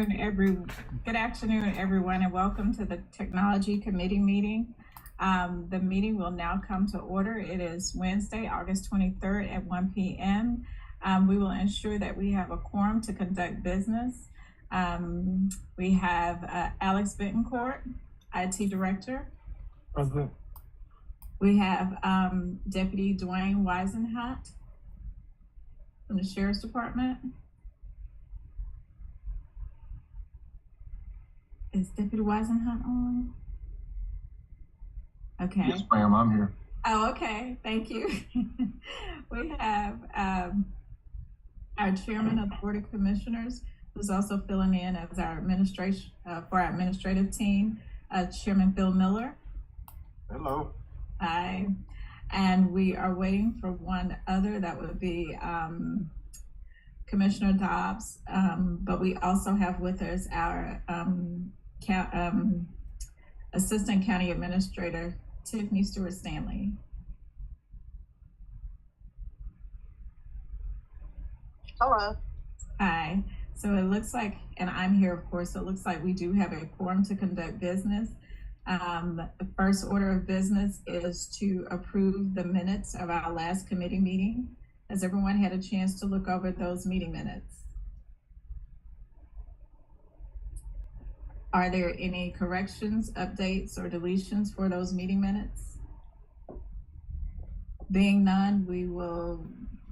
Good afternoon, everyone, and welcome to the Technology Committee meeting. The meeting will now come to order. It is Wednesday, August 23rd at 1 p.m. We will ensure that we have a quorum to conduct business. We have Alex Bittencourt, IT Director. Present. We have Deputy Dwayne Weisenhunt from the Sheriff's Department. Is Deputy Weisenhunt on? Okay. Yes, ma'am, I'm here. Oh, okay. Thank you. We have our Chairman of the Board of Commissioners, who's also filling in as our administration for our administrative team, Chairman Phil Miller. Hello. Hi. And we are waiting for one other. That would be Commissioner Dobbs. But we also have with us our Assistant County Administrator, Tiffany Stewart Stanley. Hello. Hi. So it looks like, and I'm here, of course, so it looks like we do have a quorum to conduct business. The first order of business is to approve the minutes of our last committee meeting. Has everyone had a chance to look over those meeting minutes? Are there any corrections, updates, or deletions for those meeting minutes? Being none, we will,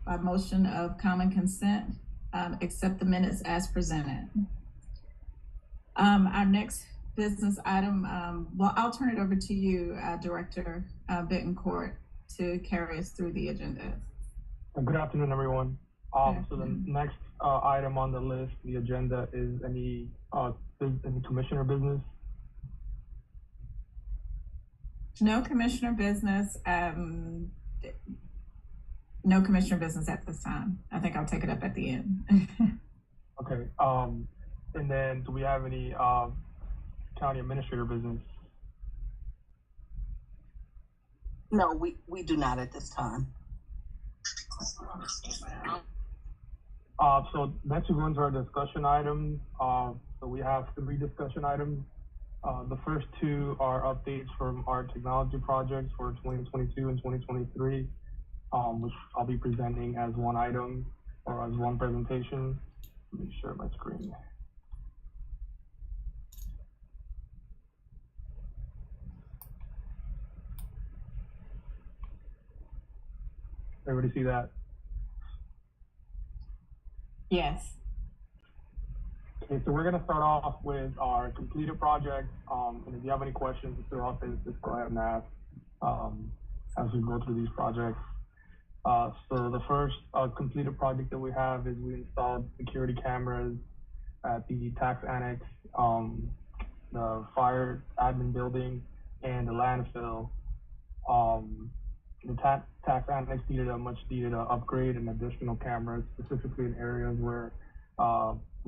by motion of common consent, accept the minutes as presented. Our next business item, well, I'll turn it over to you, Director Bittencourt, to carry us through the agenda. Good afternoon, everyone. So the next item on the list, the agenda, is any commissioner business? No commissioner business. No commissioner business at this time. I think I'll take it up at the end. Okay. And then do we have any county administrator business? No, we do not at this time. So next we go into our discussion items. So we have 3 discussion items. The first 2 are updates from our technology projects for 2022 and 2023, which I'll be presenting as one item or as one presentation. Let me share my screen. Everybody see that? Yes. Okay, so we're gonna start off with our completed project. And if you have any questions throughout this, just go ahead and ask as we go through these projects. So the first completed project that we have is we installed security cameras at the tax annex, the fire admin building, and the landfill. The tax annex needed a much needed upgrade and additional cameras, specifically in areas where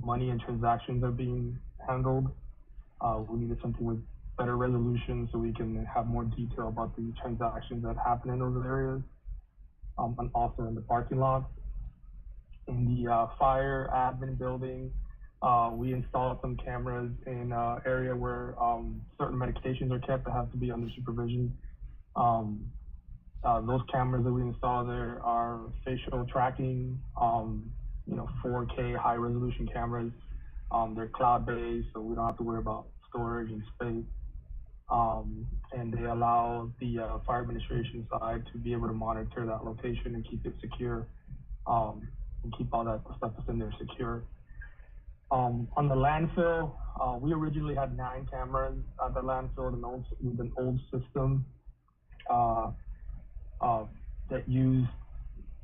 money and transactions are being handled. We needed something with better resolution so we can have more detail about the transactions that happen in those areas, and also in the parking lot. In the fire admin building, we installed some cameras in an area where certain medications are kept that have to be under supervision. Those cameras that we installed there are facial tracking, 4K high resolution cameras. They're cloud-based, so we don't have to worry about storage and space. And they allow the fire administration side to be able to monitor that location and keep it secure, and keep all that stuff that's in there secure. On the landfill, we originally had 9 cameras at the landfill with an old system that used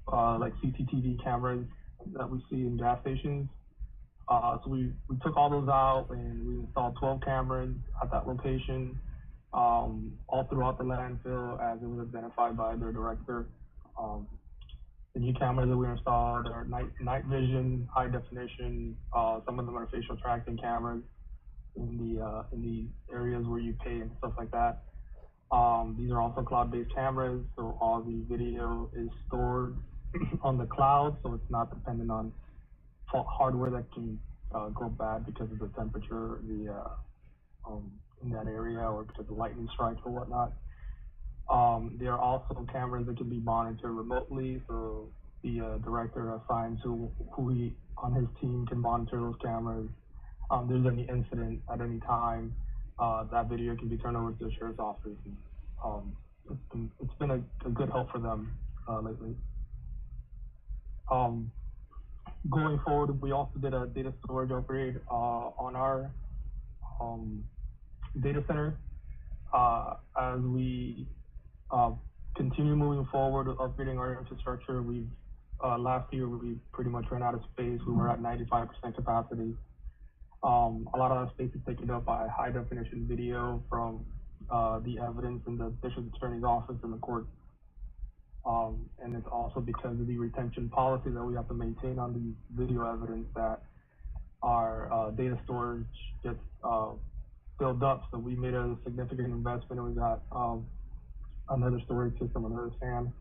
like CCTV cameras that we see in gas stations. So we took all those out and we installed 12 cameras at that location, all throughout the landfill as it was identified by their director. The new cameras that we installed are night vision, high definition. Some of them are facial tracking cameras in the areas where you pay and stuff like that. These are also cloud-based cameras, so all the video is stored on the cloud, so it's not dependent on hardware that can go bad because of the temperature, in that area, or because of lightning strikes or whatnot. There are also cameras that can be monitored remotely, so the director assigns who he on his team can monitor those cameras. There's any incident at any time, that video can be turned over to the sheriff's office. It's been a good help for them lately. Going forward, we also did a data storage upgrade on our data center. As we continue moving forward with upgrading our infrastructure, last year we pretty much ran out of space. We were at 95% capacity. A lot of that space is taken up by high definition video from the evidence in the district attorney's office and the court. And it's also because of the retention policy that we have to maintain on the video evidence that our data storage gets filled up. So we made a significant investment, and we got another storage system, another SAN.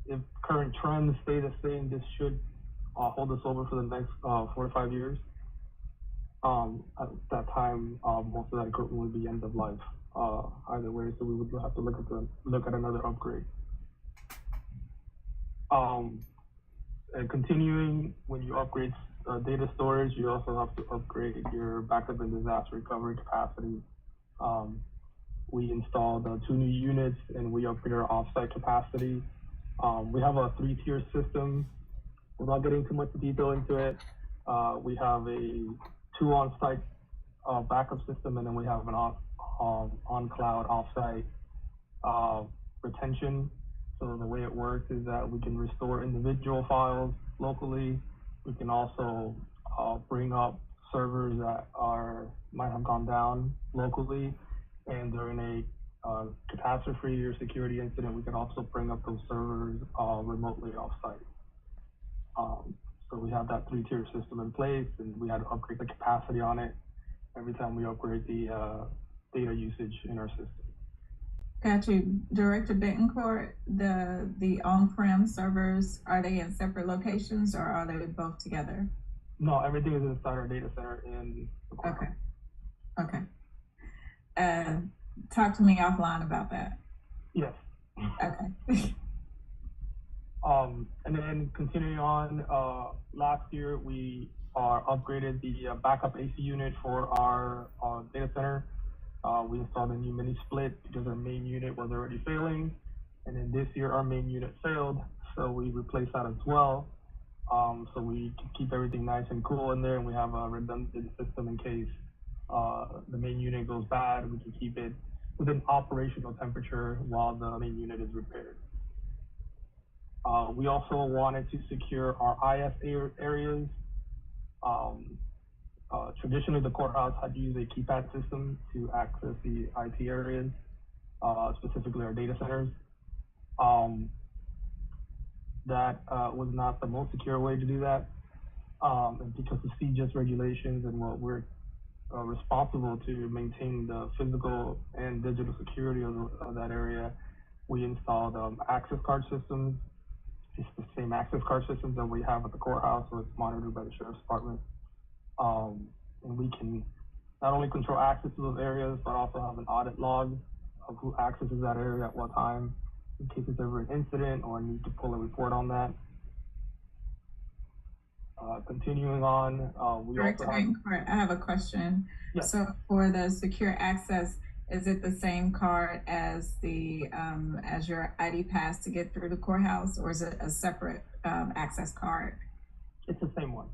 If current trends stay the same, this should hold us over for the next 4 to 5 years. At that time, most of that equipment would be end of life. Either way, so we would have to look at another upgrade. And continuing, when you upgrade data storage, you also have to upgrade your backup and disaster recovery capacity. We installed 2 new units, and we upgraded our offsite capacity. We have a 3-tier system. Without getting too much detail into it, we have a 2 on-site backup system, and then we have an on-cloud offsite retention. So the way it works is that we can restore individual files locally. We can also bring up servers that might have gone down locally, and during a catastrophe or security incident, we can also bring up those servers remotely offsite. So we have that 3-tier system in place, and we had to upgrade the capacity on it every time we upgrade the data usage in our system. Got you. Director Bettencourt, the on-prem servers, are they in separate locations or are they both together? No, everything is inside our data center in the courthouse. Okay. Talk to me offline about that. Yes. Okay. And then continuing on, last year we upgraded the backup AC unit for our data center. We installed a new mini split because our main unit was already failing. And then this year our main unit failed, so we replaced that as well. So we can keep everything nice and cool in there, and we have a redundant system in case the main unit goes bad. We can keep it within operational temperature while the main unit is repaired. We also wanted to secure our IS areas. Traditionally, the courthouse had to use a keypad system to access the IT areas, specifically our data centers. That was not the most secure way to do that. And because of CJIS regulations and what we're responsible to maintain the physical and digital security of that area, we installed access card systems. It's the same access card systems that we have at the courthouse, so it's monitored by the sheriff's department. And we can not only control access to those areas, but also have an audit log of who accesses that area at what time, in case there's ever an incident or a need to pull a report on that. Continuing on, we Director Bettencourt, I have a question. Yeah. So for the secure access, is it the same card as as your ID pass to get through the courthouse, or is it a separate access card? It's the same one.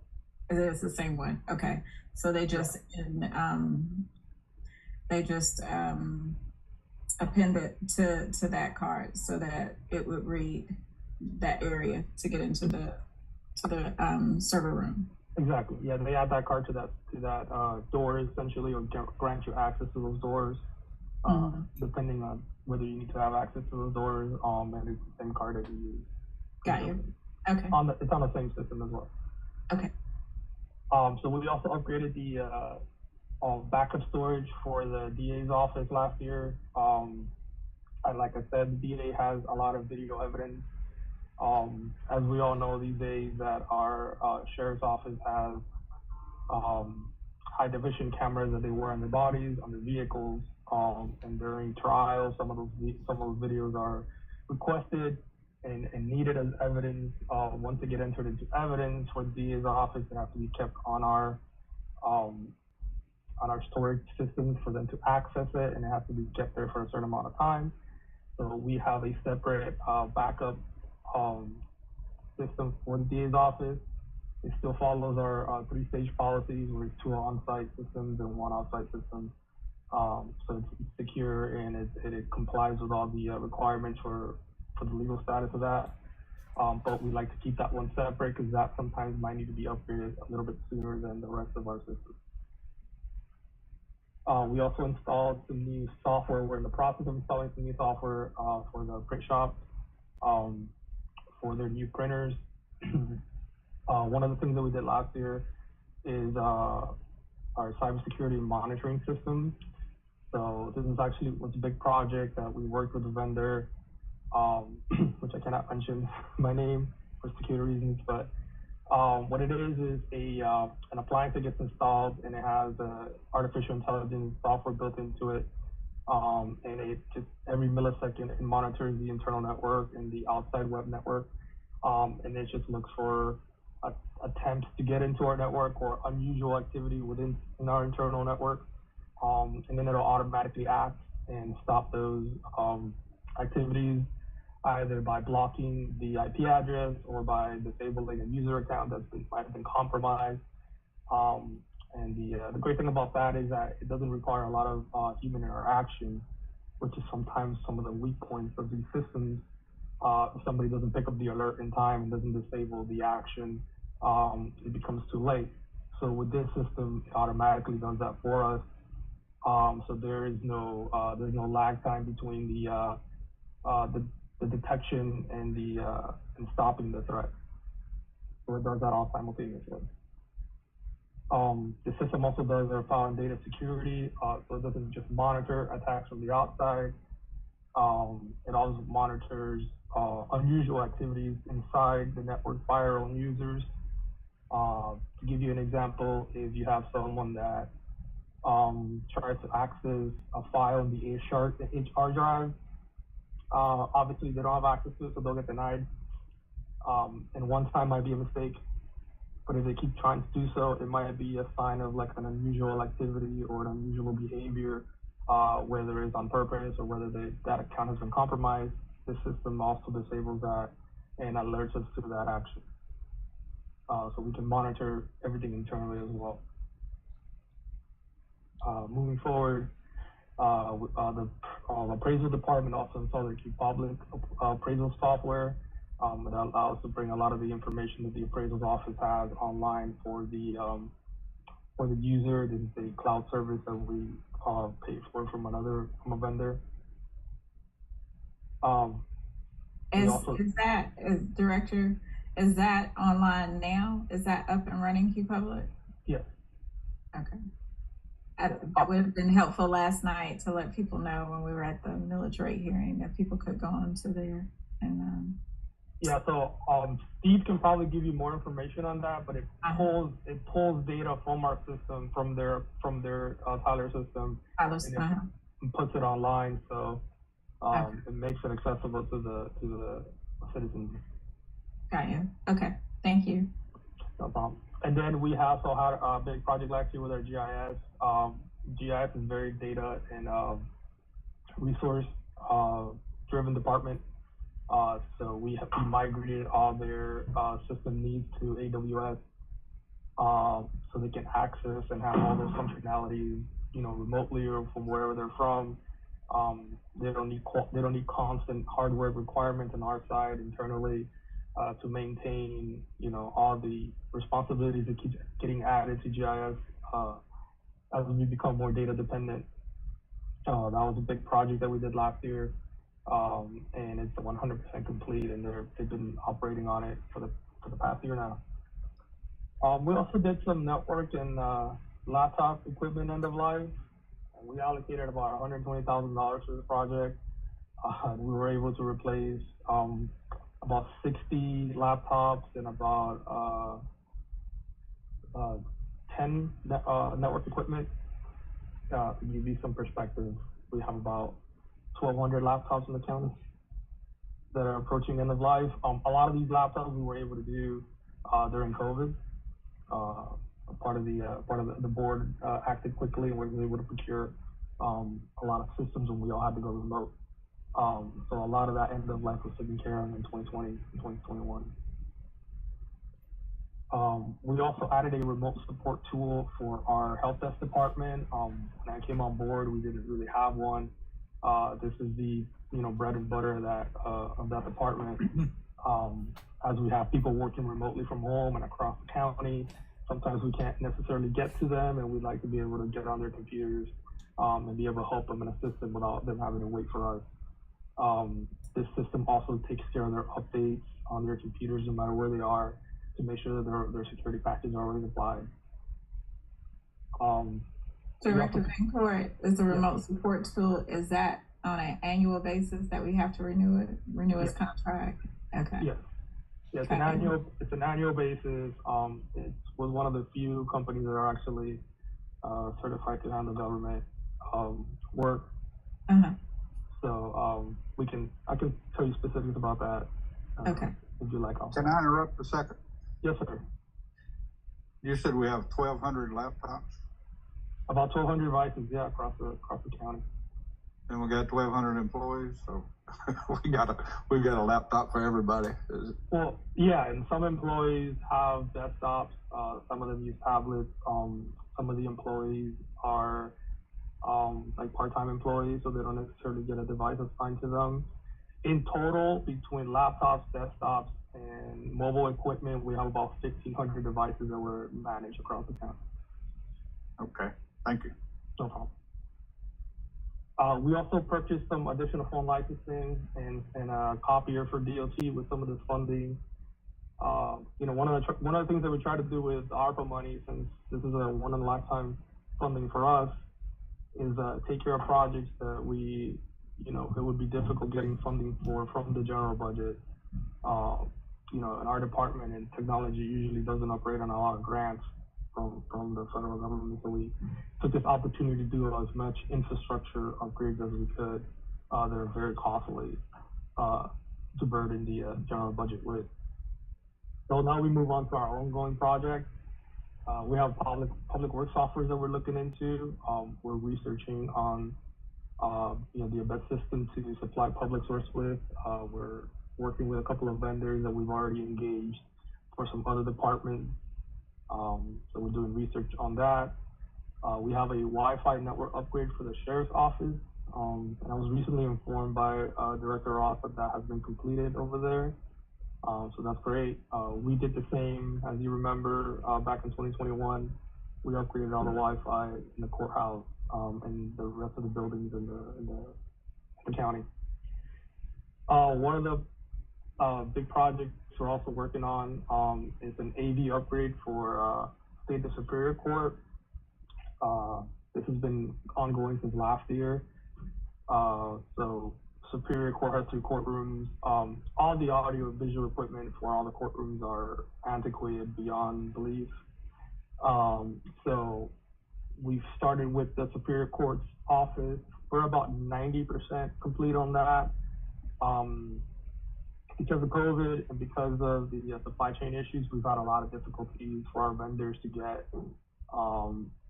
It's the same one. Okay, so they just append it to that card so that it would read that area to get into the server room. Exactly. Yeah, they add that card to that door essentially, or grant you access to those doors, depending on whether you need to have access to those doors. And it's the same card that you use. Got you. Okay. It's on the same system as well. Okay. So we also upgraded the backup storage for the DA's office last year. And like I said, the DA has a lot of video evidence. As we all know these days that our sheriff's office has high definition cameras that they wear on their bodies, on their vehicles, and during trials, some of those videos are requested and needed as evidence. Once they get entered into evidence for the DA's office, they have to be kept on our storage systems for them to access it, and it has to be kept there for a certain amount of time. So we have a separate backup system for the DA's office. It still follows our three-stage policies, where it's 2 on-site systems and 1 off-site system. So it's secure, and it complies with all the requirements for the legal status of that. But we like to keep that one separate because that sometimes might need to be upgraded a little bit sooner than the rest of our systems. We also installed some new software. We're in the process of installing some new software for the print shop, for their new printers. One of the things that we did last year is our cybersecurity monitoring system. So this is actually was a big project that we worked with a vendor, which I cannot mention my name for security reasons, but what it is an appliance that gets installed, and it has artificial intelligence software built into it, and it just every millisecond it monitors the internal network and the outside web network, and it just looks for attempts to get into our network or unusual activity in our internal network, and then it'll automatically act and stop those activities, either by blocking the IP address or by disabling a user account that might have been compromised. And the great thing about that is that it doesn't require a lot of human interaction, which is sometimes some of the weak points of these systems. If somebody doesn't pick up the alert in time and doesn't disable the action, it becomes too late. So with this system, it automatically does that for us. So there's no lag time between the detection and and stopping the threat. So it does that all simultaneously. The system also does their file and data security, so it doesn't just monitor attacks from the outside. It also monitors unusual activities inside the network by our own users. To give you an example, if you have someone that tries to access a file in the HR drive, obviously they don't have access to it, so they'll get denied. And one time might be a mistake, but if they keep trying to do so, it might be a sign of like an unusual activity or an unusual behavior, whether it's on purpose or whether that account has been compromised. The system also disables that and alerts us to that action. So we can monitor everything internally as well. Moving forward, the appraisal department also installed their QPublic appraisal software. It allows to bring a lot of the information that the appraisals office has online for the user. This is a cloud service that we pay for from a vendor. Director, is that online now? Is that up and running, QPublic? Yes. Okay. That would have been helpful last night to let people know when we were at the millage rate hearing that people could go on to there and yeah, so Steve can probably give you more information on that, but it pulls data from our system, from their Tyler system, and puts it online, so it makes it accessible to the citizens. Got you. Okay, thank you. No problem. And then we also had a big project last year with our GIS. GIS is very data and resource driven department. So we migrated all their system needs to AWS, so they can access and have all those functionalities, remotely or from wherever they're from. They don't need constant hardware requirements on our side internally to maintain, all the responsibilities that keep getting added to GIS as we become more data dependent. That was a big project that we did last year. And it's 100% complete, and they've been operating on it for the past year now. We also did some network and laptop equipment end of life. We allocated about $120,000 for the project. We were able to replace about 60 laptops and about 10 network equipment. To give you some perspective, we have about 1,200 laptops in the county that are approaching end of life. A lot of these laptops we were able to do during COVID. Part of the board acted quickly and was able to procure a lot of systems when we all had to go remote. So a lot of that end of life was taken care of in 2020 and 2021. We also added a remote support tool for our help desk department. When I came on board, we didn't really have one. This is the bread and butter of that department. As we have people working remotely from home and across the county, sometimes we can't necessarily get to them, and we'd like to be able to get on their computers and be able to help them and assist them without them having to wait for us. This system also takes care of their updates on their computers, no matter where they are, to make sure that their security packages are already applied. Director Vancourt, is the remote support tool, is that on an annual basis that we have to renew its contract? Okay. Yes. Yeah, it's an annual basis. It was one of the few companies that are actually certified to handle government work. Uh-huh. So I can tell you specifics about that. Okay. If you like. Can I interrupt a second? Yes, sir. You said we have 1,200 laptops, About 1,200 devices, yeah, across the county. and we got 1,200 employees, so we've got a laptop for everybody. Well, yeah, and some employees have desktops. Some of them use tablets. Some of the employees are like part-time employees, so they don't necessarily get a device assigned to them. In total, between laptops, desktops, and mobile equipment, we have about 1,500 devices that were managed across the county. Okay, thank you. No problem. We also purchased some additional phone licensing and a copier for DOT with some of this funding. One of the things that we try to do with ARPA money, since this is a one-in-a-lifetime funding for us, is take care of projects that it would be difficult getting funding for from the general budget. And our department in technology usually doesn't operate on a lot of grants from the federal government, so we took this opportunity to do as much infrastructure upgrades as we could. They're very costly to burden the general budget with. So now we move on to our ongoing projects. We have public works software that we're looking into. We're researching on the best system to supply public source with. We're working with a couple of vendors that we've already engaged for some other departments. So we're doing research on that. We have a Wi-Fi network upgrade for the sheriff's office. And I was recently informed by Director Ross that has been completed over there. So that's great. We did the same, as you remember, back in 2021. We upgraded all the Wi-Fi in the courthouse and the rest of the buildings in the county. One of the big projects we're also working on is an AV upgrade for State of Superior Court. This has been ongoing since last year. So Superior Court has 2 courtrooms. All the audio visual equipment for all the courtrooms are antiquated beyond belief. So we've started with the Superior Court's office. We're about 90% complete on that. Because of COVID and because of the supply chain issues, we've had a lot of difficulties for our vendors to get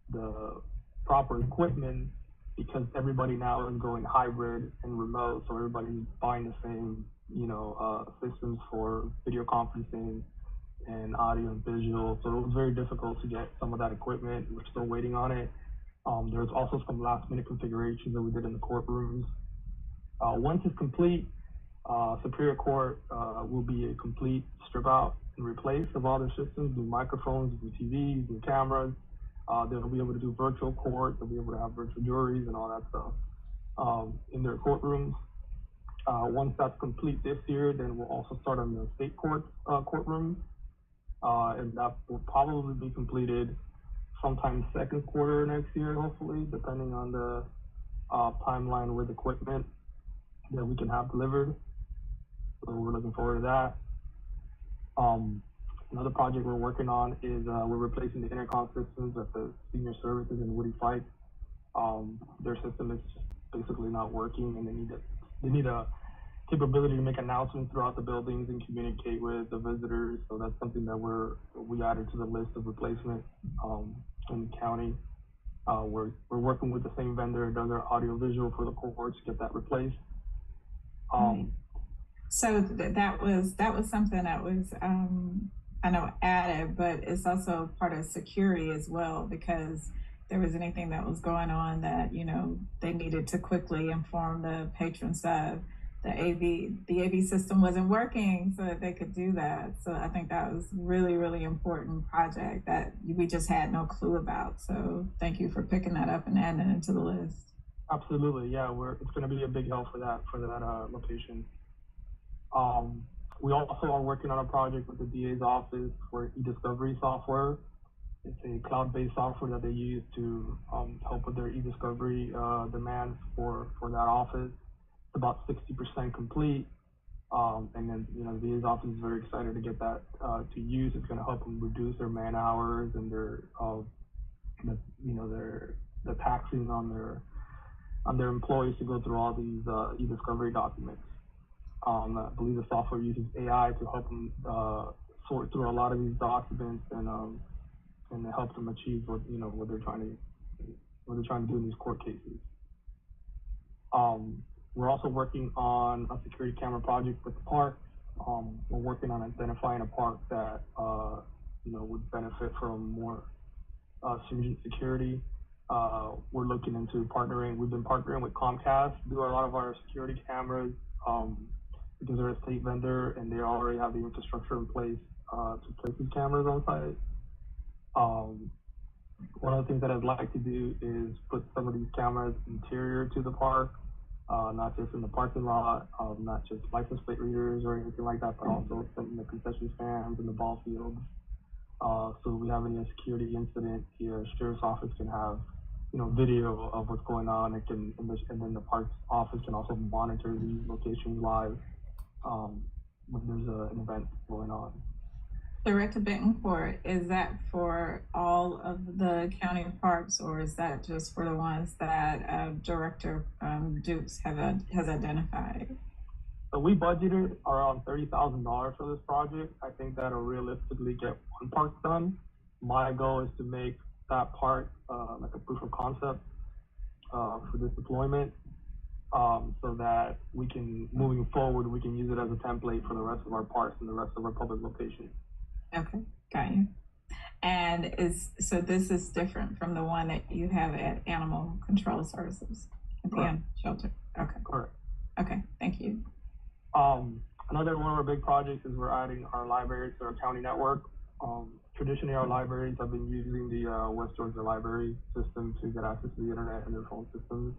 the proper equipment, because everybody now is going hybrid and remote. So everybody's buying the same, systems for video conferencing and audio and visual. So it was very difficult to get some of that equipment. We're still waiting on it. There's also some last minute configurations that we did in the courtrooms. Once it's complete, Superior Court will be a complete strip out and replace of all their systems, new microphones, new TVs, new cameras. They'll be able to do virtual court. They'll be able to have virtual juries and all that stuff in their courtrooms. Once that's complete this year, then we'll also start on the state court courtrooms, and that will probably be completed sometime second quarter next year, hopefully, depending on the timeline with equipment that we can have delivered. So we're looking forward to that. Another project we're working on is we're replacing the intercom systems at the senior services in Woody Fight. Their system is basically not working, and they need a capability to make announcements throughout the buildings and communicate with the visitors. So that's something that we added to the list of replacement in the county. We're working with the same vendor that does our audio visual for the courts to get that replaced. So that was something that was I know added, but it's also part of security as well, because there was anything that was going on that, you know, they needed to quickly inform the patrons of the AV system wasn't working so that they could do that. So I think that was really, really important project that we just had no clue about. So thank you for picking that up and adding it into the list. Absolutely, yeah, it's going to be a big help for that location. We also are working on a project with the DA's office for e-discovery software. It's a cloud-based software that they use to help with their e-discovery demands for that office. It's about 60% complete. And then, you know, the DA's office is very excited to get that to use. It's going to help them reduce their man hours and their, the taxing on their employees to go through all these e-discovery documents. I believe the software uses AI to help them sort through a lot of these documents and help them achieve what they're trying to do in these court cases. We're also working on a security camera project with the park. We're working on identifying a park that would benefit from more stringent security. We're looking into partnering. We've been partnering with Comcast to do a lot of our security cameras. Because they're a state vendor and they already have the infrastructure in place to place these cameras on site. One of the things that I'd like to do is put some of these cameras interior to the park, not just in the parking lot, not just license plate readers or anything like that, but also in the concession stands and the ball fields. So if we have any security incident, the sheriff's office can have video of what's going on. And then the park's office can also monitor these locations live when there's an event going on. Director Bettencourt, is that for all of the county parks, or is that just for the ones that Director Dukes has identified? So we budgeted around $30,000 for this project. I think that'll realistically get one park done. My goal is to make that park like a proof of concept for this deployment. So that we can, moving forward, we can use it as a template for the rest of our parks and the rest of our public locations. Okay, got you. And so this is different from the one that you have at Animal Control Services at the animal shelter. Okay. Correct. Okay, thank you. Another one of our big projects is we're adding our libraries to our county network. Traditionally, our libraries have been using the West Georgia Library system to get access to the internet and their phone systems.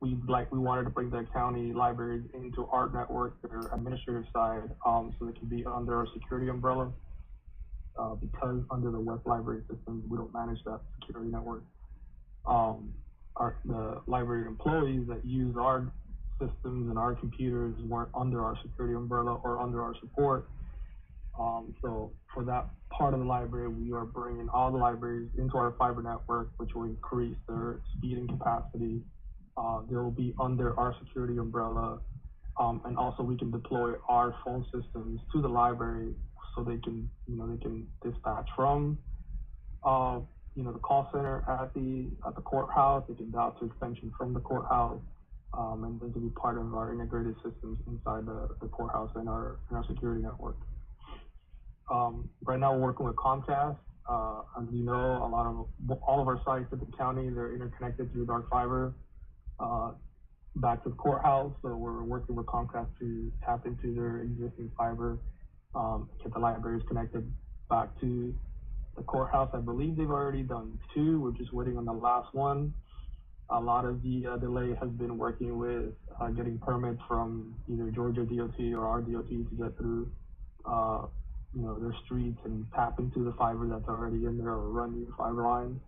We wanted to bring the county libraries into our network, their administrative side, so they can be under our security umbrella. Because under the West Library system, we don't manage that security network. The library employees that use our systems and our computers weren't under our security umbrella or under our support. So for that part of the library, we are bringing all the libraries into our fiber network, which will increase their speed and capacity. They will be under our security umbrella, and also we can deploy our phone systems to the library so they can dispatch from the call center at the courthouse. They can dial to extension from the courthouse, and they can be part of our integrated systems inside the courthouse and our security network. Right now we're working with Comcast. As you know, all of our sites at the county, they're interconnected through dark fiber back to the courthouse. So we're working with Comcast to tap into their existing fiber, get the libraries connected back to the courthouse. I believe they've already done 2. We're just waiting on the last one. A lot of the delay has been working with getting permits from either Georgia DOT or our DOT to get through their streets and tap into the fiber that's already in there or run new fiber lines.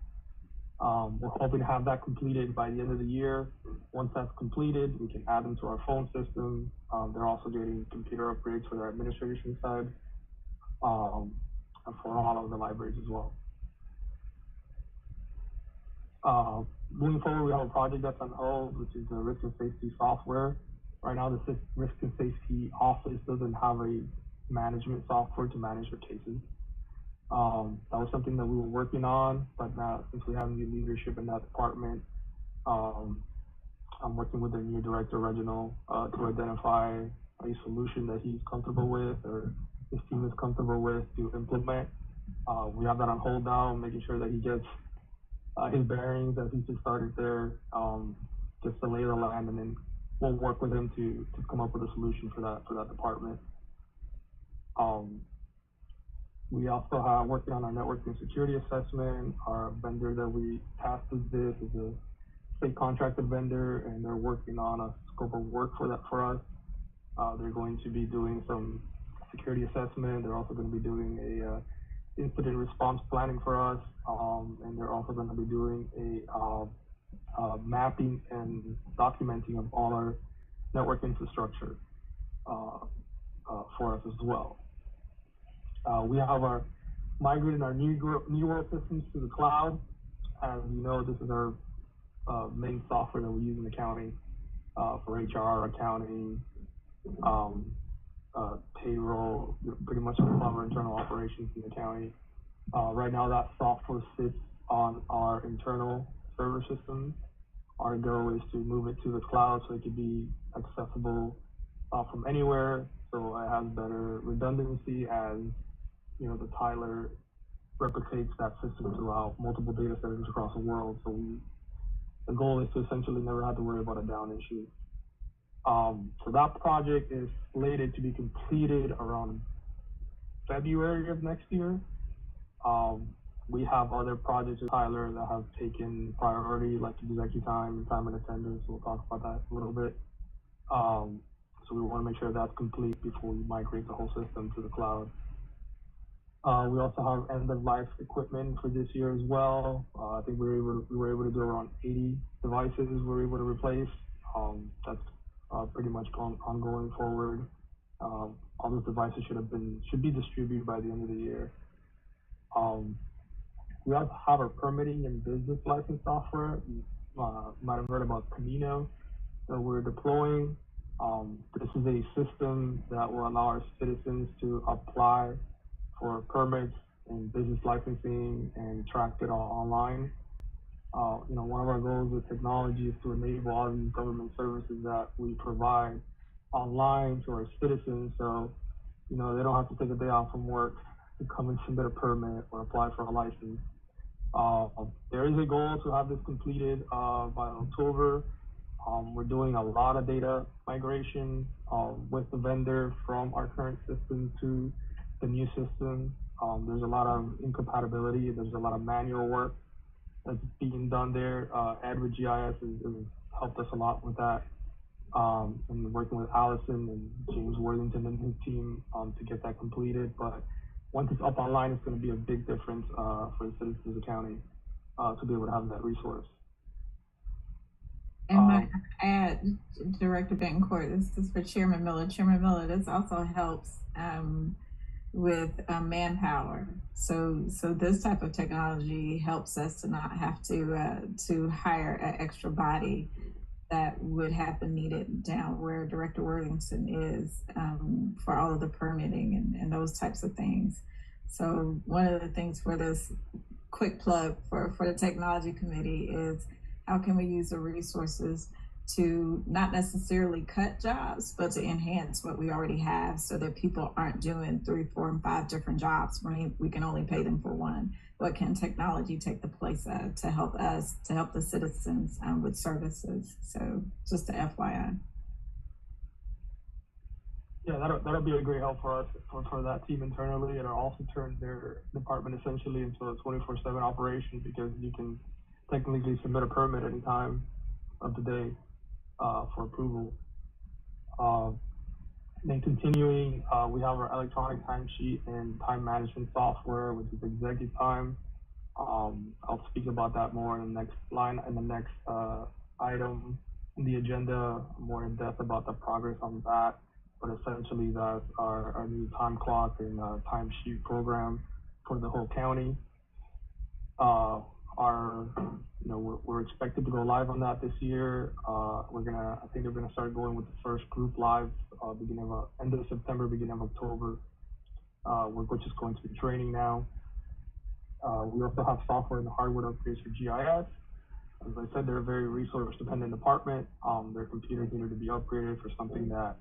We're hoping to have that completed by the end of the year. Once that's completed, we can add them to our phone system. They're also getting computer upgrades for their administration side, and for all of the libraries as well. Moving forward, we have a project that's on hold, which is the risk and safety software. Right now, the risk and safety office doesn't have a management software to manage their cases. That was something that we were working on, but now since we have new leadership in that department, I'm working with the new director, Reginald, to identify a solution that he's comfortable with or his team is comfortable with to implement. We have that on hold now, making sure that he gets his bearings as he just started there, just to lay the land, and then we'll work with him to come up with a solution for that department. We also have working on our networking security assessment. Our vendor that we tasked with this is a state contracted vendor, and they're working on a scope of work for that for us. They're going to be doing some security assessment. They're also going to be doing a incident response planning for us, and they're also going to be doing a mapping and documenting of all our network infrastructure for us as well. We have migrated our new world systems to the cloud. As you know, this is our main software that we use in the county for HR, accounting, payroll, pretty much all of our internal operations in the county. Right now, that software sits on our internal server systems. Our goal is to move it to the cloud so it can be accessible from anywhere. So it has better redundancy, as you know, the Tyler replicates that system throughout multiple data centers across the world. So the goal is to essentially never have to worry about a down issue. So that project is slated to be completed around February of next year. We have other projects with Tyler that have taken priority, like ExecuTime, time and attendance. We'll talk about that a little bit. So we want to make sure that's complete before we migrate the whole system to the cloud. We also have end-of-life equipment for this year as well. I think we were able to do around 80 devices we were able to replace. That's pretty much ongoing forward. All those devices should be distributed by the end of the year. We also have our permitting and business license software. You might have heard about Camino that we're deploying. This is a system that will allow our citizens to apply for permits and business licensing and track it all online. One of our goals with technology is to enable all these government services that we provide online to our citizens, so they don't have to take a day off from work to come and submit a permit or apply for a license. There is a goal to have this completed by October. We're doing a lot of data migration with the vendor from our current system to the new system. There's a lot of incompatibility. There's a lot of manual work that's being done there. Edward GIS has helped us a lot with that. And working with Allison and James Worthington and his team to get that completed. But once it's up online, it's going to be a big difference for the citizens of the county to be able to have that resource. And might I add, Director Betancourt, this is for Chairman Miller. Chairman Miller, this also helps with manpower. So this type of technology helps us to not have to hire an extra body that would have been needed down where Director Worthington is for all of the permitting and those types of things. So one of the things for this quick plug for the technology committee is how can we use the resources to not necessarily cut jobs, but to enhance what we already have so that people aren't doing 3, 4, and 5 different jobs when we can only pay them for one. What can technology take the place of to help us, to help the citizens with services? So just a FYI. Yeah, that'll be a great help for us, for that team internally. It'll also turn their department essentially into a 24/7 operation, because you can technically submit a permit anytime of the day for approval. Then continuing, we have our electronic timesheet and time management software, which is ExecuTime. I'll speak about that more in the next item in the agenda, more in depth about the progress on that. But essentially, that's our new time clock and timesheet program for the whole county. We're expected to go live on that this year. I think they're gonna start going with the first group live end of September, beginning of October. We're just going to be training now. We also have software and hardware upgrades for GIS. As I said, they're a very resource-dependent department. Their computers needed to be upgraded for something that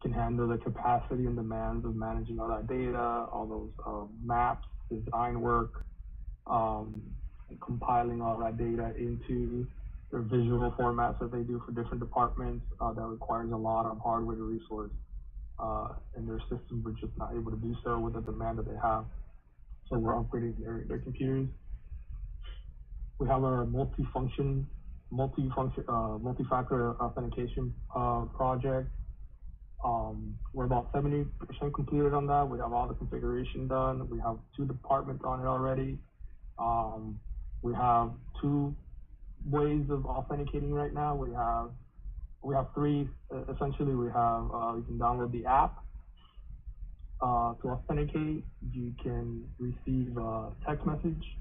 can handle the capacity and demands of managing all that data, all those maps, design work, and compiling all that data into their visual formats that they do for different departments. That requires a lot of hardware to resource, and their systems were just not able to do so with the demand that they have. So we're upgrading their computers. We have our multi-factor authentication project. We're about 70% completed on that. We have all the configuration done. We have 2 departments on it already. We have 2 ways of authenticating right now. We have 3. Essentially, we have you can download the app to authenticate. You can receive a text message,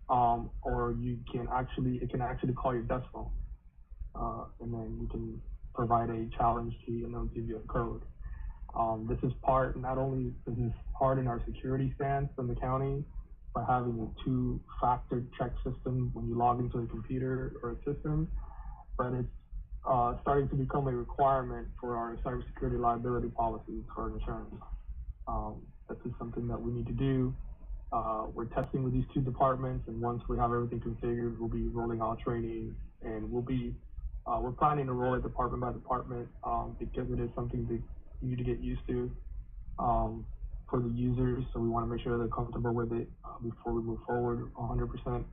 or it can actually call your desk phone, and then you can provide a challenge key, and they'll give you a code. This is part in our security stance in the county by having a 2-factor check system when you log into a computer or a system, but it's starting to become a requirement for our cybersecurity liability policies for insurance. This is something that we need to do. We're testing with these 2 departments, and once we have everything configured, we'll be rolling out training, and we're planning to roll it department by department, because it is something that you need to get used to for the users. So we want to make sure they're comfortable with it before we move forward 100%.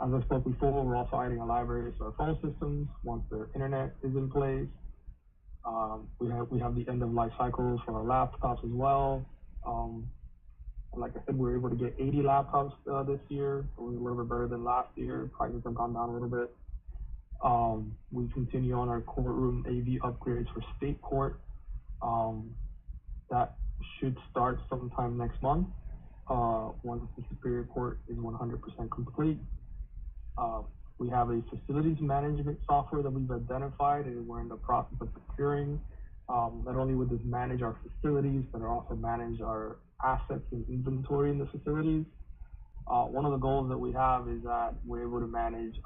As I spoke before, we're also adding a library to our phone systems once their internet is in place. We have the end of life cycles for our laptops as well. Like I said, we were able to get 80 laptops this year, so we're a little bit better than last year. Prices have gone down a little bit. We continue on our courtroom AV upgrades for state court. That should start sometime next month, once the Superior Court is 100% complete. We have a facilities management software that we've identified, and we're in the process of procuring. Not only would this manage our facilities, but it also manage our assets and inventory in the facilities. One of the goals that we have is that we're able to manage,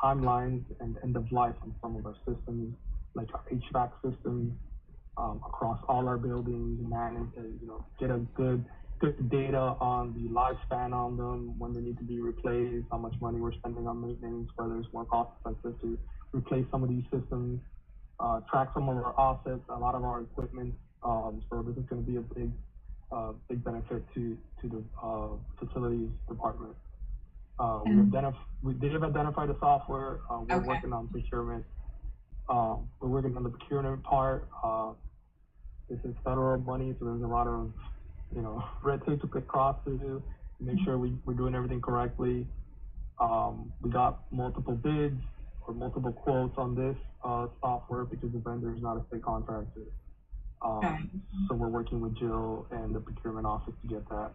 timelines and end of life on some of our systems, like our HVAC systems, across all our buildings, manage, get a good data on the lifespan on them, when they need to be replaced, how much money we're spending on maintenance, whether it's more cost effective to replace some of these systems, track some of our assets, a lot of our equipment. So this is going to be a big benefit to the facilities department. They have identified a software. We're working on procurement. We're working on the procurement part. This is federal money, so there's a lot of red tape to cross to make sure we're doing everything correctly. We got multiple bids or multiple quotes on this software because the vendor is not a state contractor. So we're working with Jill and the procurement office to get that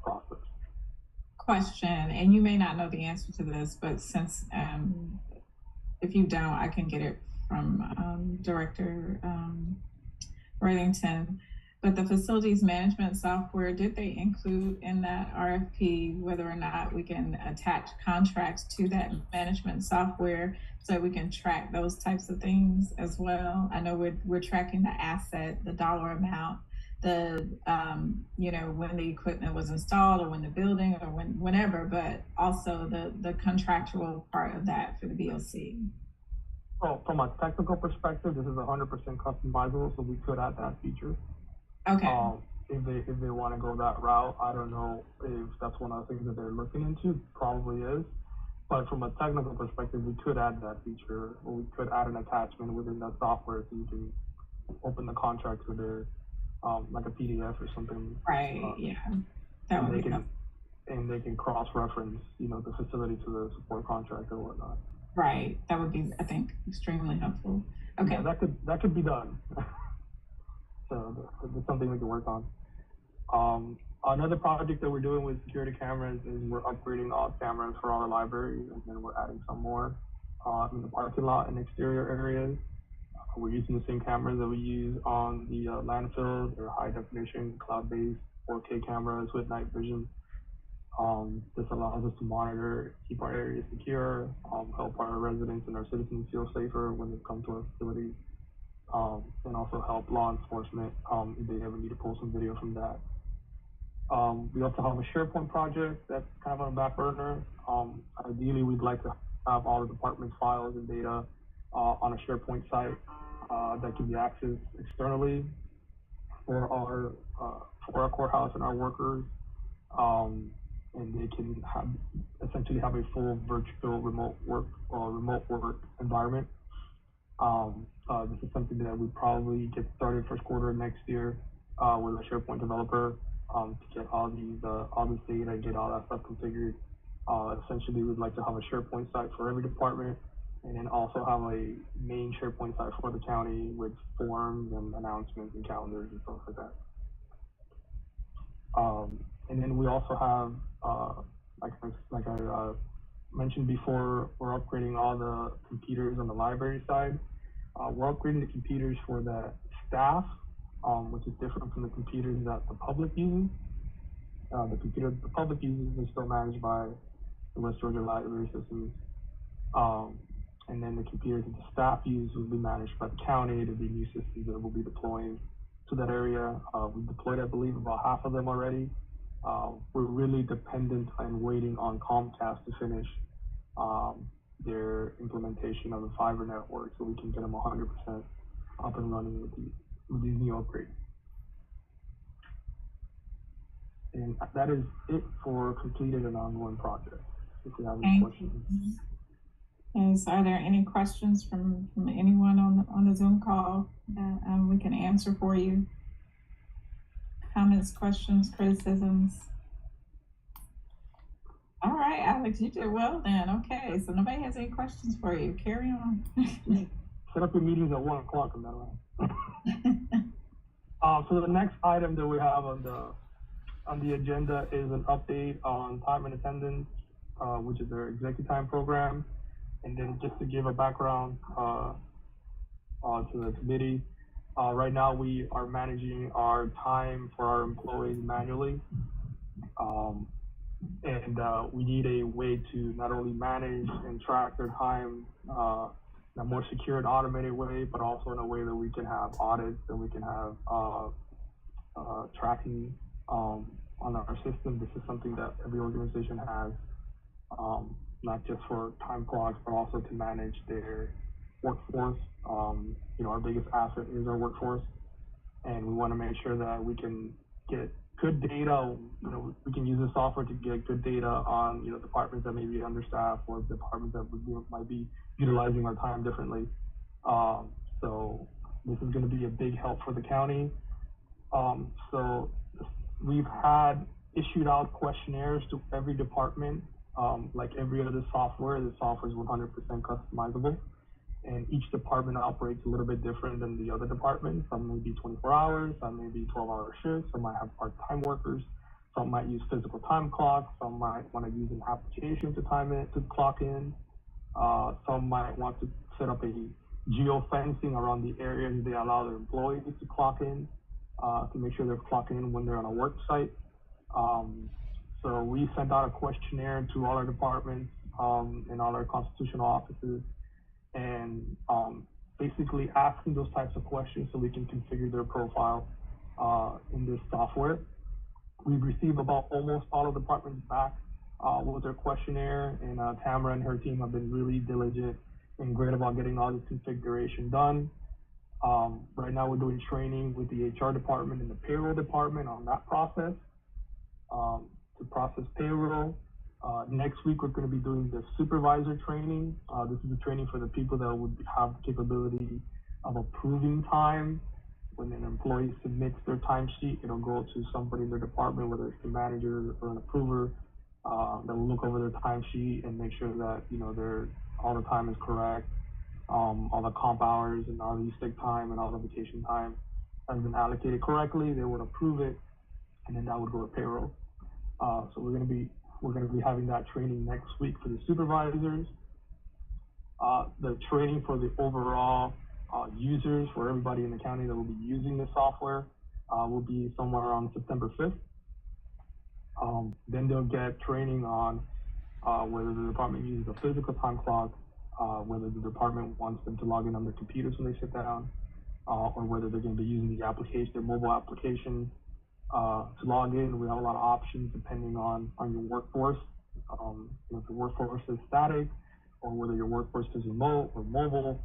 process. Question, and you may not know the answer to this, but since if you don't, I can get it from Director Worthington. But the facilities management software, did they include in that RFP whether or not we can attach contracts to that management software so we can track those types of things as well? I know we're tracking the asset, the dollar amount, the when the equipment was installed or when the building or whenever, but also the contractual part of that for the BOC. Well, from a technical perspective, this is 100% customizable, so we could add that feature. Okay. If they want to go that route, I don't know if that's one of the things that they're looking into. Probably is, but from a technical perspective, we could add that feature, or we could add an attachment within the software so you can open the contract with their like a PDF or something. Right, yeah, that And would they be can, helpful. and they can cross-reference, the facility to the support contract or whatnot. Right, that would be, I think, extremely helpful. Okay, Yeah, that could be done. So that's something we can work on. Another project that we're doing with security cameras is we're upgrading all cameras for all the libraries, and then we're adding some more in the parking lot and exterior areas. We're using the same cameras that we use on the landfills. They're high definition, cloud-based 4K cameras with night vision. This allows us to monitor, keep our areas secure, help our residents and our citizens feel safer when they come to our facilities, and also help law enforcement if they ever need to pull some video from that. We also have a SharePoint project that's kind of on the back burner. Ideally, we'd like to have all the department's files and data on a SharePoint site that can be accessed externally for our courthouse and our workers. And they can essentially have a full virtual remote work environment. This is something that we probably get started first quarter of next year with a SharePoint developer to get all this data, get all that stuff configured. Essentially, we'd like to have a SharePoint site for every department, and then also have a main SharePoint site for the county with forms and announcements and calendars and stuff like that. And then we also have, like I mentioned before, we're upgrading all the computers on the library side. We're upgrading the computers for the staff, which is different from the computers that the public uses. The computers the public uses are still managed by the West Georgia Library Systems. And then the computers that the staff use will be managed by the county. There'll be new systems that will be deploying to that area. We've deployed, I believe, about half of them already. We're really dependent and waiting on Comcast to finish their implementation of the fiber network so we can get them 100% up and running with these new upgrades. And that is it for completed and ongoing projects. If you have any questions. Yes, are there any questions from anyone on the Zoom call that we can answer for you? Comments, questions, criticisms? All right, Alex, you did well then. Okay, so nobody has any questions for you. Carry on. Set up your meetings at 1 o'clock on that one. So the next item that we have on the agenda is an update on time and attendance, which is their executive time program. And then just to give a background to the committee, right now we are managing our time for our employees manually. And we need a way to not only manage and track their time in a more secure and automated way, but also in a way that we can have audits and we can have tracking on our system. This is something that every organization has, not just for time clocks, but also to manage their workforce. Our biggest asset is our workforce, and we want to make sure that we can get good data. We can use the software to get good data on, departments that may be understaffed or departments that might be utilizing our time differently. So this is going to be a big help for the county. So we've had issued out questionnaires to every department. Like every other software, the software is 100% customizable, and each department operates a little bit different than the other departments. Some may be 24 hours, some may be 12-hour shifts, some might have part-time workers, some might use physical time clocks, some might want to use an application to clock in, some might want to set up a geo-fencing around the areas they allow their employees to clock in, to make sure they're clocking in when they're on a work site. So we sent out a questionnaire to all our departments and all our constitutional offices, and basically asking those types of questions so we can configure their profile in this software. We've received about almost all of the departments back with their questionnaire, and Tamara and her team have been really diligent and great about getting all this configuration done. Right now we're doing training with the HR department and the payroll department on that process. To process payroll. Next week, we're going to be doing the supervisor training. This is the training for the people that would have the capability of approving time when an employee submits their timesheet, it'll go to somebody in their department, whether it's the manager or an approver, that will look over their timesheet and make sure that, you know, all the time is correct. All the comp hours and all the sick time and all the vacation time has been allocated correctly. They would approve it, and then that would go to payroll. So we're gonna be having that training next week for the supervisors. The training for the overall users, for everybody in the county that will be using the software, will be somewhere around September 5th. Then they'll get training on whether the department uses a physical time clock, whether the department wants them to log in on their computers when they sit down, or whether they're going to be using the application, their mobile application, to log in. We have a lot of options depending on your workforce. If the workforce is static, or whether your workforce is remote or mobile,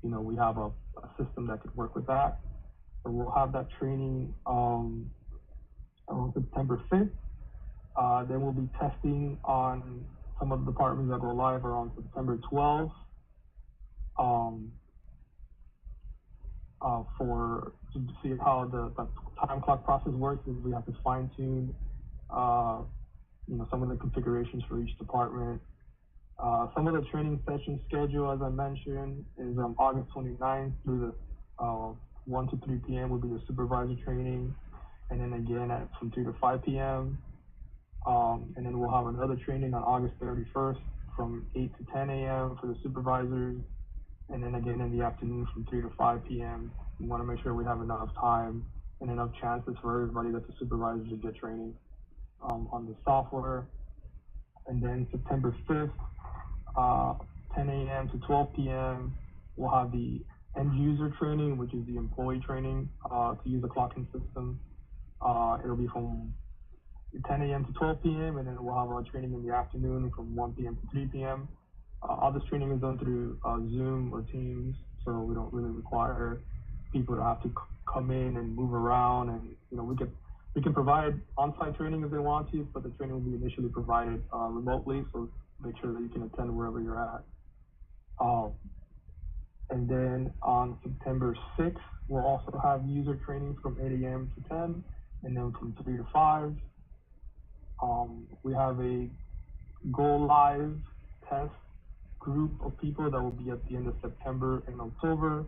we have a system that could work with that. So we'll have that training on September 5th. Then we'll be testing on some of the departments that go live around September 12th. To see how the time clock process works, is we have to fine tune, some of the configurations for each department. Some of the training session schedule, as I mentioned, is August 29th through the 1 to 3 p.m. will be the supervisor training, and then again from 3 to 5 p.m. And then we'll have another training on August 31st from 8 to 10 a.m. for the supervisors, and then again in the afternoon from 3 to 5 p.m. We want to make sure we have enough time and enough chances for everybody that's a supervisor to get training on the software. And then September 5th, 10 a.m. to 12 p.m., we'll have the end user training, which is the employee training to use the clocking system. It'll be from 10 a.m. to 12 p.m., and then we'll have our training in the afternoon from 1 p.m. to 3 p.m. All this training is done through Zoom or Teams, so we don't really require people to have to come in and move around. And we can provide on-site training if they want to, but the training will be initially provided remotely, so make sure that you can attend wherever you're at. And then on September 6th, we'll also have user training from 8 a.m. to 10, and then from 3 to 5. We have a go live test group of people that will be at the end of September and October.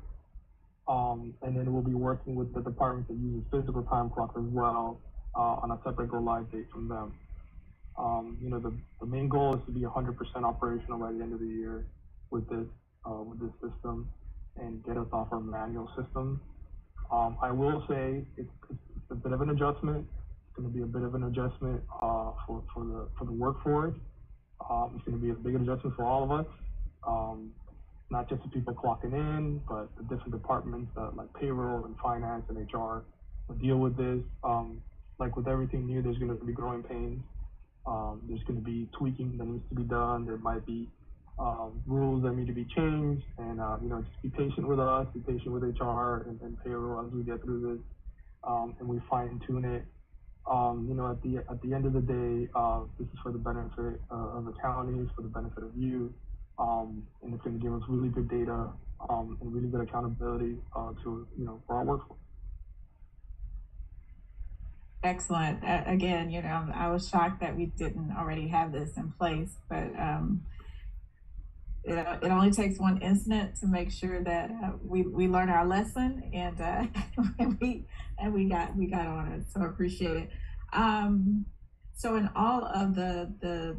And then we'll be working with the department that uses physical time clock as well on a separate go live date from them. The main goal is to be 100% operational by the end of the year with this system and get us off our manual system. I will say it's a bit of an adjustment. It's going to be a bit of an adjustment for the workforce. It's going to be a big adjustment for all of us. Not just the people clocking in, but the different departments like payroll and finance and HR will deal with this. Like with everything new, there's going to be growing pains. There's going to be tweaking that needs to be done. There might be rules that need to be changed, and just be patient with us, be patient with HR and payroll as we get through this, and we fine tune it. At the end of the day, this is for the benefit of the counties, for the benefit of you. And it's going to give us really good data and really good accountability for our workforce. Excellent. Again, I was shocked that we didn't already have this in place, but it only takes one incident to make sure that we learn our lesson and we got on it. So I appreciate it. So in all of the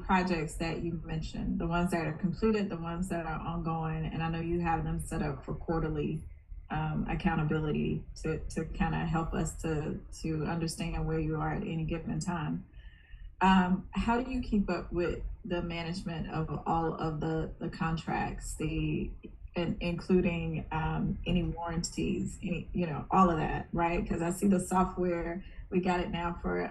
projects that you mentioned, the ones that are completed, the ones that are ongoing, and I know you have them set up for quarterly accountability to kind of help us to understand where you are at any given time. How do you keep up with the management of all of the contracts, including any warranties, all of that, right? Because I see the software, we got it now for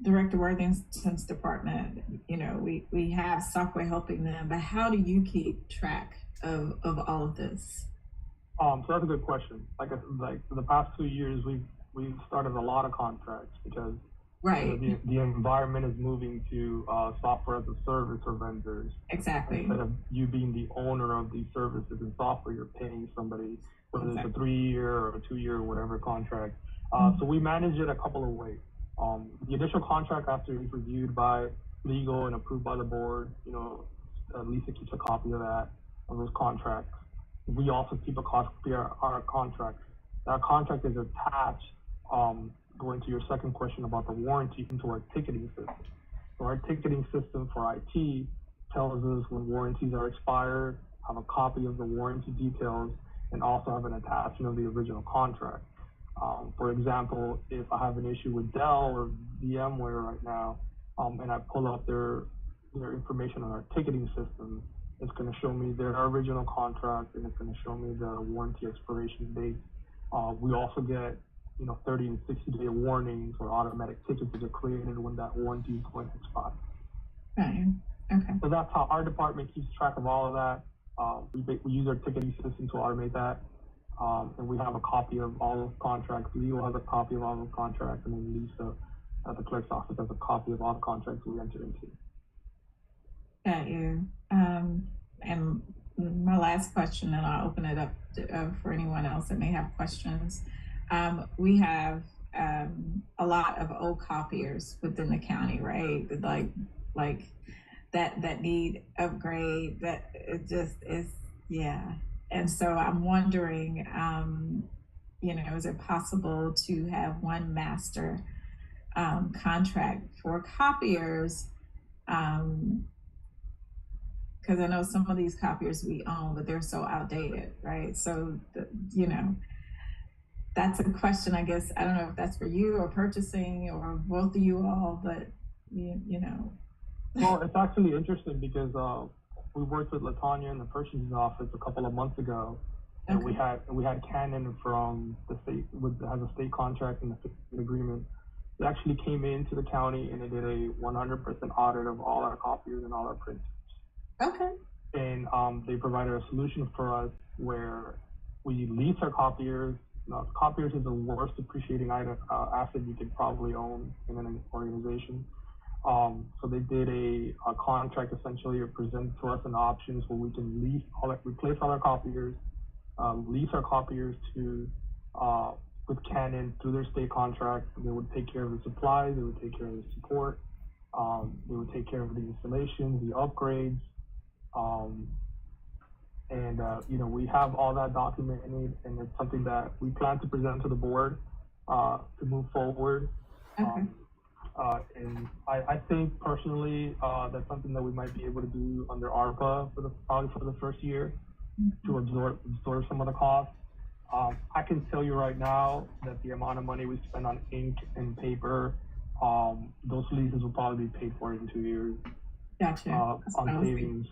Director Worthington's department. We have software helping them, but how do you keep track of all of this? So that's a good question. Like for the past 2 years, we've started a lot of contracts because Right, The environment is moving to software as a service or vendors. exactly. Instead of you being the owner of these services and software, you're paying somebody, whether it's a 3-year or a 2-year or whatever contract. So we manage it a couple of ways. The initial contract has to be reviewed by legal and approved by the board. You know, Lisa keeps a copy of those contracts. We also keep a copy of our contracts. Our contract is attached, going to your second question about the warranty, into our ticketing system. So our ticketing system for IT tells us when warranties are expired, have a copy of the warranty details, and also have an attachment of the original contract. For example, if I have an issue with Dell or VMware right now, and I pull up their information on our ticketing system, it's going to show me their original contract, and it's going to show me the warranty expiration date. We also get 30 and 60-day warnings or automatic tickets that are created when that warranty is going to expire. Right. Okay. So that's how our department keeps track of all of that. We use our ticketing system to automate that. And we have a copy of all those contracts. Leo has a copy of all those contracts, and then Lisa at the clerk's office has a copy of all the contracts we enter into. Got you. And my last question, and I'll open it up for anyone else that may have questions. We have a lot of old copiers within the county, right? Like that need upgrade. That it just is, yeah. And so I'm wondering, is it possible to have one master contract for copiers? Because I know some of these copiers we own, but they're so outdated, right? So, that's a question, I guess. I don't know if that's for you or purchasing or both of you all, but, Well, it's actually interesting because we worked with LaTanya in the purchasing office a couple of months ago, and we had Canon from the state, has a state contract and a agreement. They actually came into the county and they did a 100% audit of all our copiers and all our printers. Okay. And they provided a solution for us where we lease our copiers. Copiers is the worst depreciating asset you could probably own in an organization. So they did a contract essentially, or presented to us an options where we can replace all our copiers, lease our copiers to with Canon through their state contract. They would take care of the supplies, they would take care of the support, they would take care of the installations, the upgrades, and we have all that documented, and it's something that we plan to present to the board to move forward. Okay. And I think personally that's something that we might be able to do under ARPA probably for the first year to absorb some of the costs. I can tell you right now that the amount of money we spend on ink and paper, those leases will probably be paid for in 2 years. Gotcha. On savings.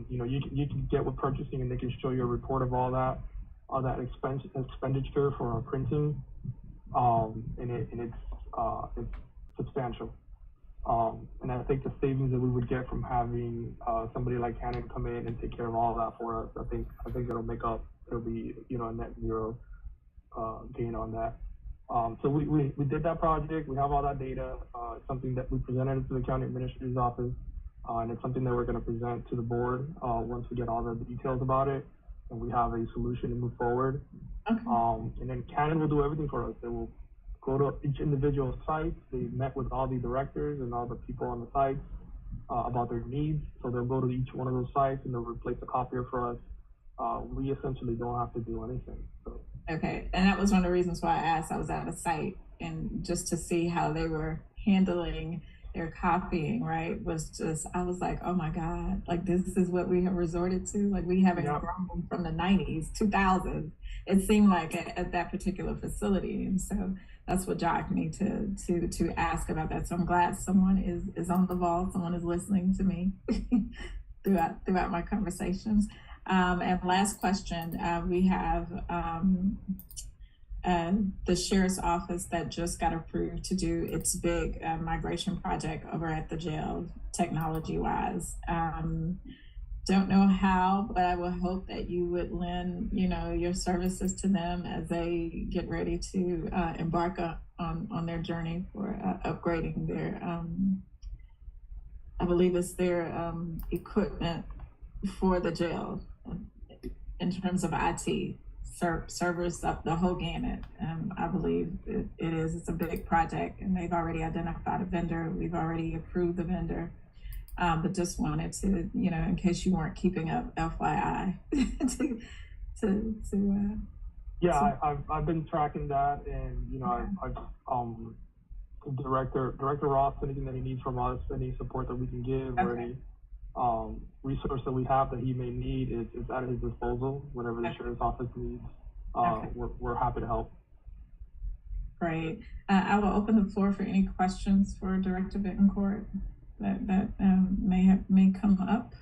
You can get with purchasing and they can show you a report of all that expenditure for our printing, and it's substantial. And I think the savings that we would get from having somebody like Canon come in and take care of all of that for us, I think it'll be a net zero gain on that. So we did that project. We have all that data. It's something that we presented to the county administrator's office, and it's something that we're going to present to the board once we get all the details about it and we have a solution to move forward. Okay. And then Canon will do everything for us. They will go to each individual site. They met with all the directors and all the people on the sites about their needs. So they'll go to each one of those sites and they'll replace a copier for us. We essentially don't have to do anything. So. Okay, and that was one of the reasons why I asked. I was at a site, and just to see how they were handling their copying, right, I was like, oh my God, like this is what we have resorted to. Like we haven't grown from the 90s, 2000s. It seemed like at that particular facility, and so that's what jogged me to ask about that. So I'm glad someone is on the ball. Someone is listening to me throughout my conversations. And last question, we have the sheriff's office that just got approved to do its big migration project over at the jail, technology-wise. don't know how, but I will hope that you would lend, your services to them as they get ready to embark on their journey for upgrading their, I believe it's their equipment for the jail in terms of IT. Servers up the whole gamut. I believe it is. It's a big project, and they've already identified a vendor. We've already approved the vendor. But just wanted to, in case you weren't keeping up, FYI. Yeah, I've been tracking that, and I've Director Ross, anything that he needs from us, any support that we can give, or any resource that we have that he may need is at his disposal. Whatever the sheriff's office needs, we're happy to help. Great. I will open the floor for any questions for Director Bittencourt that may come up.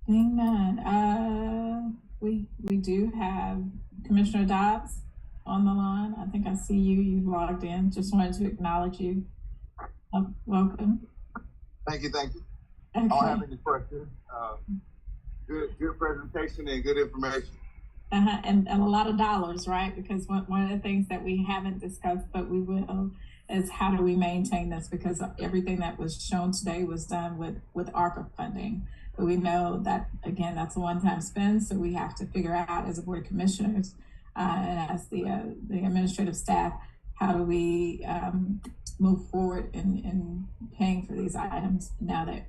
Seeing none, we do have Commissioner Dobbs on the line. I think I see you. You've logged in. Just wanted to acknowledge you. Welcome. Thank you. Okay. I don't have any questions. Good presentation and good information. And a lot of dollars, right? Because one of the things that we haven't discussed, but we will, is how do we maintain this? Because everything that was shown today was done with ARPA funding. But we know that, again, that's a one-time spend, so we have to figure out as a Board of Commissioners and as the administrative staff, how do we move forward in paying for these items now that,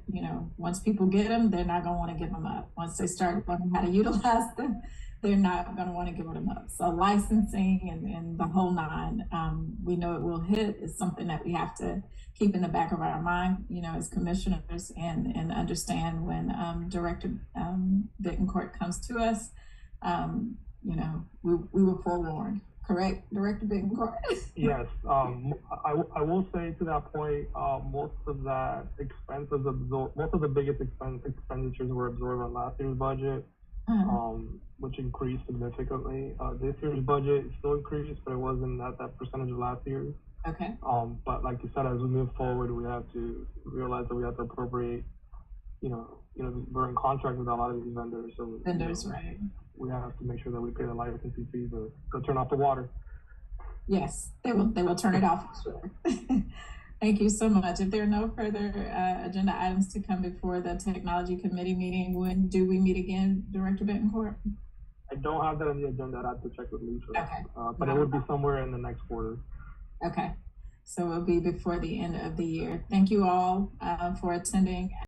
once people get them, they're not going to want to give them up. Once they start learning how to utilize them, they're not going to want to give them up. So licensing and the whole nine, we know it will hit, is something that we have to keep in the back of our mind, as commissioners, and understand when Director Bittencourt comes to us, we were forewarned. Correct, Director Bittencourt? Yes. I will say to that point, most of that expense was absorbed. Most of the biggest expenditures were absorbed on last year's budget, which increased significantly. This year's budget still increased, but it wasn't at that percentage of last year's. Okay. But like you said, as we move forward, we have to realize that we have to appropriate. We're in contract with a lot of these vendors, so Right. We have to make sure that we pay the licensing fees or turn off the water. Yes, they will turn it off for sure. Thank you so much. If there are no further agenda items to come before the Technology Committee meeting, when do we meet again, Director Bittencourt? I don't have that on the agenda. I'd have to check with Lisa. Okay. But it would be somewhere in the next quarter. Okay. So it'll be before the end of the year. Thank you all for attending.